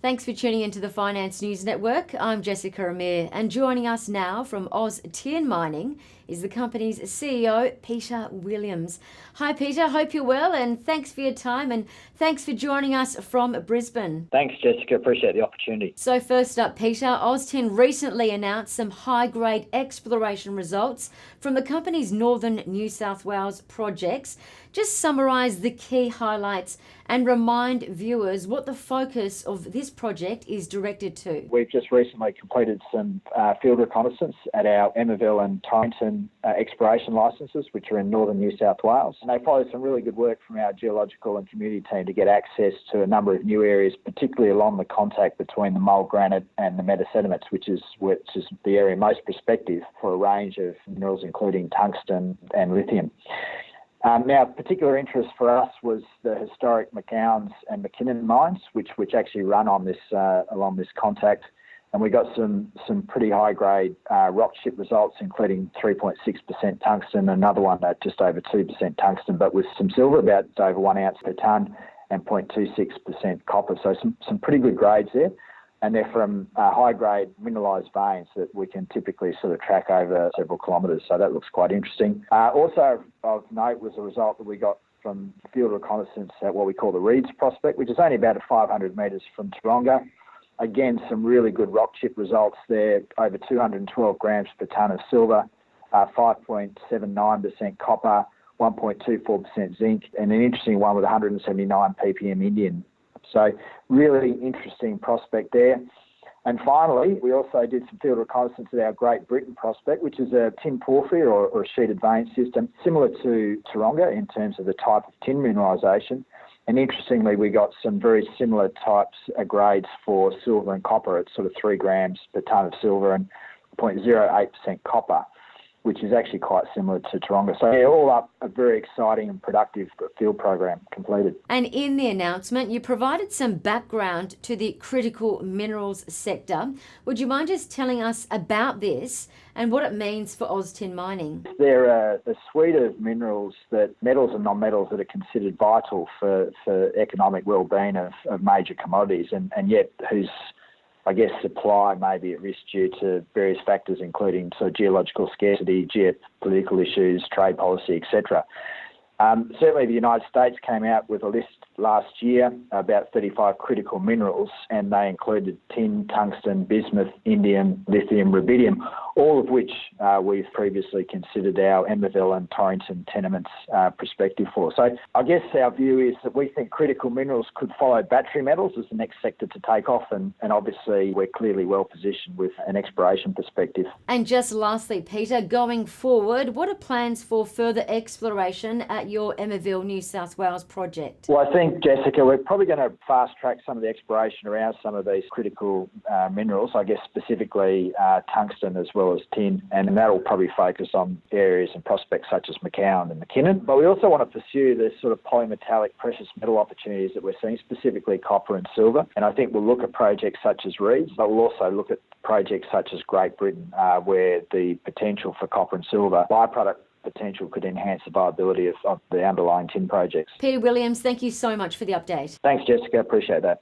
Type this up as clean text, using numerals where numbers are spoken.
Thanks for tuning into the Finance News Network. I'm Jessica Amir, and joining us now from Aus Tin Mining is the company's CEO, Peter Williams. Hi Peter, hope you're well, and thanks for your time, and thanks for joining us from Brisbane. Thanks Jessica, appreciate the opportunity. So first up Peter, Aus Tin recently announced some high-grade exploration results from the company's northern New South Wales projects. Just summarise the key highlights and remind viewers what the focus of this project is directed to. We've just recently completed some field reconnaissance at our Emmaville and Torrington exploration licences, which are in northern New South Wales. And they followed some really good work from our geological and community team to get access to a number of new areas, particularly along the contact between the mould granite and the metasediments, which is the area most prospective for a range of minerals, including tungsten and lithium. Now, particular interest for us was the historic McCown's and McKinnon mines, which actually run on this along this contact, and we got some pretty high grade rock chip results, including 3.6% tungsten, another one at just over 2% tungsten, but with some silver, about over 1 ounce per tonne, and 0.26% copper. So some pretty good grades there. And they're from high-grade mineralised veins that we can typically sort of track over several kilometres, so that looks quite interesting. Also of note was a result that we got from field reconnaissance at what we call the Reeds prospect, which is only about 500 metres from Taronga. Again, some really good rock chip results there, over 212 grams per tonne of silver, 5.79% copper, 1.24% zinc, and an interesting one with 179 ppm indium. So really interesting prospect there. And finally, we also did some field reconnaissance at our Great Britain prospect, which is a tin porphyry or a sheeted vein system, similar to Taronga in terms of the type of tin mineralisation. And interestingly, we got some very similar types of grades for silver and copper at sort of 3 grams per tonne of silver and 0.08% copper, which is actually quite similar to Taronga. So yeah, all up, a very exciting and productive field program completed. And in the announcement, you provided some background to the critical minerals sector. Would you mind just telling us about this and what it means for Aus Tin Mining? They're a suite of minerals, metals and non-metals, that are considered vital for economic well-being of major commodities, and yet whose supply may be at risk due to various factors, including sort of geological scarcity, geopolitical issues, trade policy, etc. Certainly the United States came out with a list last year about 35 critical minerals, and they included tin, tungsten, bismuth, indium, lithium, rubidium, all of which we've previously considered our Emmaville and Torrington tenements prospective for. So I guess our view is that we think critical minerals could follow battery metals as the next sector to take off, and obviously we're clearly well positioned with an exploration perspective. And just lastly, Peter, going forward, what are plans for further exploration at your Emmaville, New South Wales project? Well, I think, Jessica, we're probably going to fast track some of the exploration around some of these critical minerals, I guess specifically tungsten as well as tin, and that'll probably focus on areas and prospects such as McCown and McKinnon. But we also want to pursue the sort of polymetallic precious metal opportunities that we're seeing, specifically copper and silver. And I think we'll look at projects such as Reeds, but we'll also look at projects such as Great Britain, where the potential for copper and silver byproduct potential could enhance the viability of the underlying tin projects. Peter Williams, thank you so much for the update. Thanks, Jessica. Appreciate that.